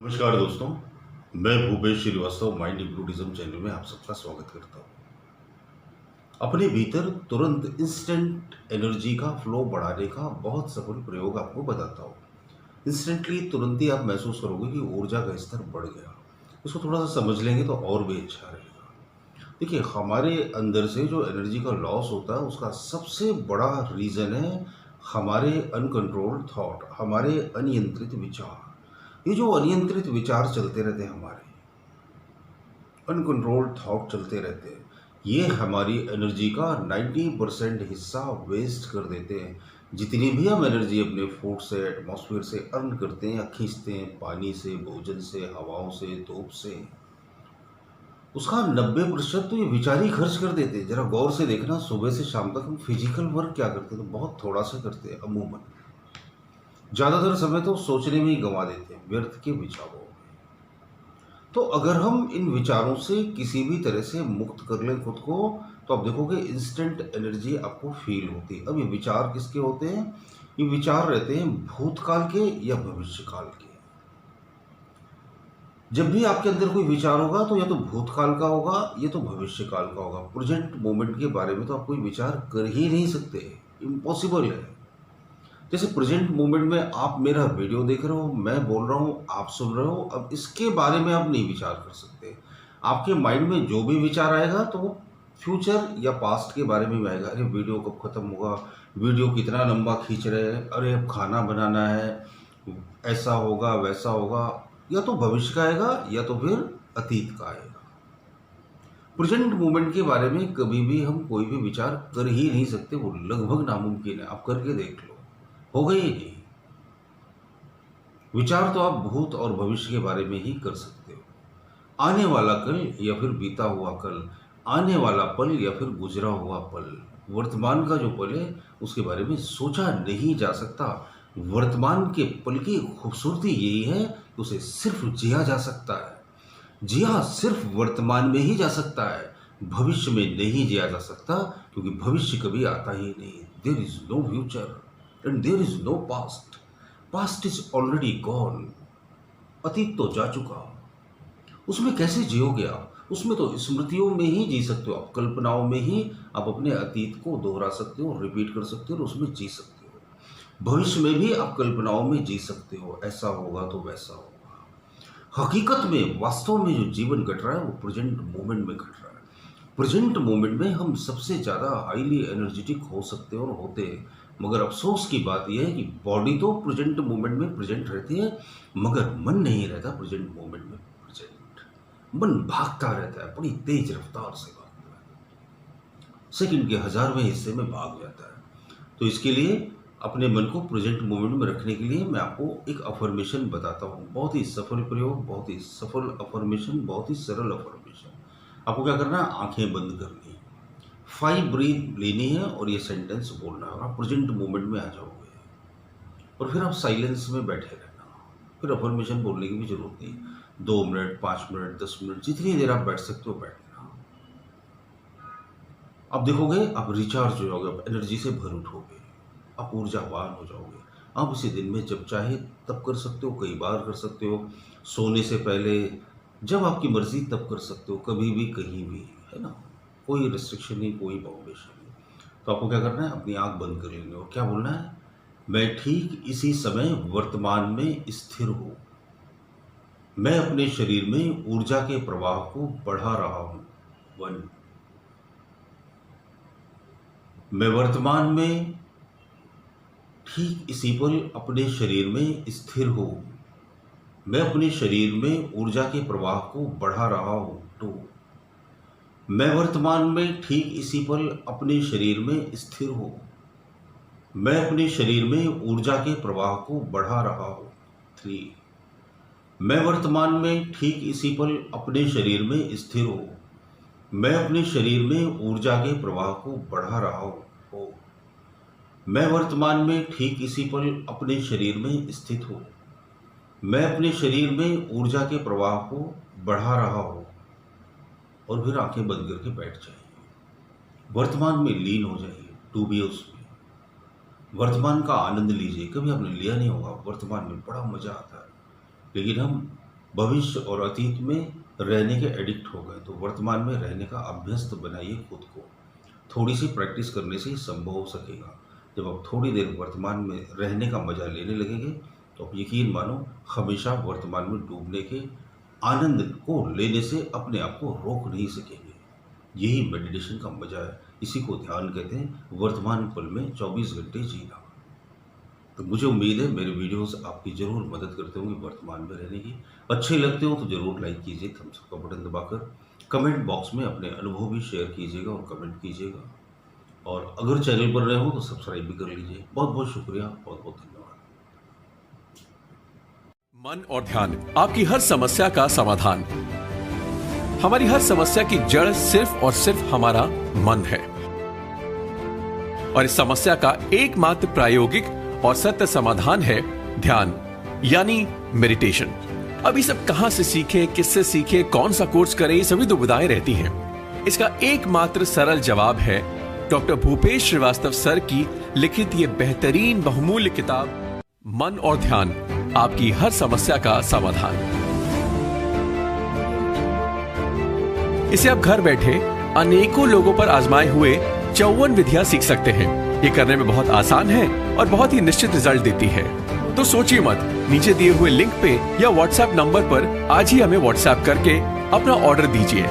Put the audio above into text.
नमस्कार दोस्तों, मैं भूपेश श्रीवास्तव माइंड इम्प्रूविज्म चैनल में आप सबका स्वागत करता हूँ। अपने भीतर तुरंत इंस्टेंट एनर्जी का फ्लो बढ़ाने का बहुत सफल प्रयोग आपको बताता हूँ। इंस्टेंटली तुरंत ही आप महसूस करोगे कि ऊर्जा का स्तर बढ़ गया। इसको थोड़ा सा समझ लेंगे तो और भी अच्छा रहेगा। देखिए, हमारे अंदर से जो एनर्जी का लॉस होता है उसका सबसे बड़ा रीज़न है हमारे अनकंट्रोल्ड थॉट, हमारे अनियंत्रित विचार। ये जो अनियंत्रित विचार चलते रहते हैं, हमारे अनकंट्रोल्ड थॉट चलते रहते हैं, ये हमारी एनर्जी का 90% हिस्सा वेस्ट कर देते हैं। जितनी भी हम एनर्जी अपने फूड से, एटमॉस्फेयर से अर्न करते हैं या खींचते हैं, पानी से, भोजन से, हवाओं से, धूप से, उसका 90% तो ये विचार ही खर्च कर देते हैं। जरा गौर से देखना, सुबह से शाम तक हम फिजिकल वर्क क्या करते हैं? तो बहुत थोड़ा सा करते हैं अमूमन। ज़्यादातर समय तो सोचने में ही गंवा देते हैं, व्यर्थ के विचारों। तो अगर हम इन विचारों से किसी भी तरह से मुक्त कर लें खुद को, तो आप देखोगे इंस्टेंट एनर्जी आपको फील होती है। अब ये विचार किसके होते हैं? ये विचार रहते हैं भूतकाल के या भविष्यकाल के। जब भी आपके अंदर कोई विचार होगा तो या तो भूतकाल का होगा या तो भविष्यकाल का होगा। प्रेजेंट मोमेंट के बारे में तो आप कोई विचार कर ही नहीं सकते, इम्पॉसिबल है। जैसे प्रेजेंट मोमेंट में आप मेरा वीडियो देख रहे हो, मैं बोल रहा हूँ, आप सुन रहे हो, अब इसके बारे में आप नहीं विचार कर सकते। आपके माइंड में जो भी विचार आएगा तो वो फ्यूचर या पास्ट के बारे में भी आएगा। अरे वीडियो कब खत्म होगा, वीडियो कितना लंबा खींच रहे हैं, अरे अब खाना बनाना है, ऐसा होगा वैसा होगा। या तो भविष्य का आएगा या तो फिर अतीत का आएगा। प्रेजेंट मोमेंट के बारे में कभी भी हम कोई भी विचार कर ही नहीं सकते, वो लगभग नामुमकिन है। आप करके देख लो, होगा ही नहीं। विचार तो आप भूत और भविष्य के बारे में ही कर सकते हो। आने वाला कल या फिर बीता हुआ कल, आने वाला पल या फिर गुजरा हुआ पल, वर्तमान का जो पल है उसके बारे में सोचा नहीं जा सकता। वर्तमान के पल की खूबसूरती यही है कि उसे सिर्फ जिया जा सकता है। जिया सिर्फ वर्तमान में ही जा सकता है, भविष्य में नहीं जिया जा सकता, क्योंकि भविष्य कभी आता ही नहीं। There is no future and there is no past. Past is already gone. अतीत तो जा चुका, उसमें कैसे जियोगे आप? उसमें तो स्मृतियों में ही जी सकते हो आप, कल्पनाओं में ही आप अपने अतीत को दोहरा सकते हो, रिपीट कर सकते हो और उसमें जी सकते हो। भविष्य में भी आप कल्पनाओं में जी सकते हो, ऐसा होगा तो वैसा होगा। हकीकत में, वास्तव में जो जीवन घट रहा है वो प्रेजेंट मोमेंट में घट रहा है। प्रेजेंट मोमेंट में हम सबसे ज़्यादा हाईली एनर्जेटिक हो सकते हैं और होते हैं। मगर अफसोस की बात यह है कि बॉडी तो प्रेजेंट मोमेंट में प्रेजेंट रहती है, मगर मन नहीं रहता प्रेजेंट मोमेंट में प्रेजेंट। मन भागता रहता है, बड़ी तेज रफ्तार से भागता है, सेकंड के 1000वें हिस्से में भाग जाता है। तो इसके लिए अपने मन को प्रेजेंट मोमेंट में रखने के लिए मैं आपको एक अफर्मेशन बताता हूँ। बहुत ही सफल प्रयोग, बहुत ही सफल अफर्मेशन, बहुत ही सरल अफर्मेशन। आपको क्या करना है? आंखें बंद करनी है, 5 ब्रीथ लेनी है और ये सेंटेंस बोलना है और आप प्रेजेंट मोमेंट में आ जाओगे। और फिर आप साइलेंस में बैठे रहना। फिर अफर्मेशन बोलने की भी जरूरत नहीं। 2 मिनट, 5 मिनट, 10 मिनट, जितनी देर आप बैठ सकते हो बैठना। आप देखोगे आप रिचार्ज हो जाओगे, आप एनर्जी से भर उठोगे, आप ऊर्जावान हो जाओगे। आप इसे दिन में जब चाहे तब कर सकते हो, कई बार कर सकते हो, सोने से पहले, जब आपकी मर्जी तब कर सकते हो, कभी भी कहीं भी, है ना। कोई रिस्ट्रिक्शन नहीं, कोई बाउंडेशन नहीं। तो आपको क्या करना है? अपनी आंख बंद कर लेनी और क्या बोलना है? मैं ठीक इसी समय वर्तमान में स्थिर हूँ। मैं अपने शरीर में ऊर्जा के प्रवाह को बढ़ा रहा हूँ। 1। मैं वर्तमान में ठीक इसी पल अपने शरीर में स्थिर हूँ। मैं अपने शरीर में ऊर्जा के प्रवाह को बढ़ा रहा हूँ। 2। मैं वर्तमान में ठीक इसी पल अपने शरीर में स्थिर हूँ। मैं अपने शरीर में ऊर्जा के प्रवाह को बढ़ा रहा हूँ। 3। मैं वर्तमान में ठीक इसी पल अपने शरीर में स्थिर हूँ। मैं अपने शरीर में ऊर्जा के प्रवाह को बढ़ा रहा हूँ। 4। मैं वर्तमान में ठीक इसी पल अपने शरीर में स्थित हूँ। मैं अपने शरीर में ऊर्जा के प्रवाह को बढ़ा रहा हूँ। और फिर आंखें बंद करके बैठ जाइए, वर्तमान में लीन हो जाइए, डूबिए उसमें। वर्तमान का आनंद लीजिए। कभी आपने लिया नहीं होगा, वर्तमान में बड़ा मजा आता है, लेकिन हम भविष्य और अतीत में रहने के एडिक्ट हो गए, तो वर्तमान में रहने का अभ्यस्त बनाइए खुद को। थोड़ी सी प्रैक्टिस करने से ही संभव हो सकेगा। जब आप थोड़ी देर वर्तमान में रहने का मजा लेने लगेंगे, तो आप यकीन मानो हमेशा वर्तमान में डूबने के आनंद को लेने से अपने आप को रोक नहीं सकेंगे। यही मेडिटेशन का मजा है। इसी को ध्यान कहते हैं, वर्तमान पल में 24 घंटे जीना। तो मुझे उम्मीद है मेरे वीडियोस आपकी ज़रूर मदद करते होंगे वर्तमान में रहने की। अच्छे लगते हो तो ज़रूर लाइक कीजिए, थम्स अप का बटन दबाकर। कमेंट बॉक्स में अपने अनुभव भी शेयर कीजिएगा और कमेंट कीजिएगा। और अगर चैनल पर नए हो तो सब्सक्राइब भी कर लीजिए। बहुत बहुत शुक्रिया, बहुत बहुत धन्यवाद। मन और ध्यान आपकी हर समस्या का समाधान। हमारी हर समस्या की जड़ सिर्फ और सिर्फ हमारा मन है, और इस समस्या का एकमात्र प्रायोगिक और सत्य समाधान है ध्यान, यानी मेडिटेशन। अब ये सब कहां से सीखें, किससे सीखें, कौन सा कोर्स करें, ये सभी दुविधाएं रहती हैं। इसका एकमात्र सरल जवाब है डॉक्टर भूपेश श्रीवास्तव सर की लिखित ये बेहतरीन बहुमूल्य किताब मन और ध्यान, आपकी हर समस्या का समाधान। इसे आप घर बैठे अनेकों लोगों पर आजमाए हुए 54 विधियां सीख सकते हैं। ये करने में बहुत आसान है और बहुत ही निश्चित रिजल्ट देती है। तो सोचिए मत, नीचे दिए हुए लिंक पे या व्हाट्सएप नंबर पर आज ही हमें व्हाट्सएप करके अपना ऑर्डर दीजिए।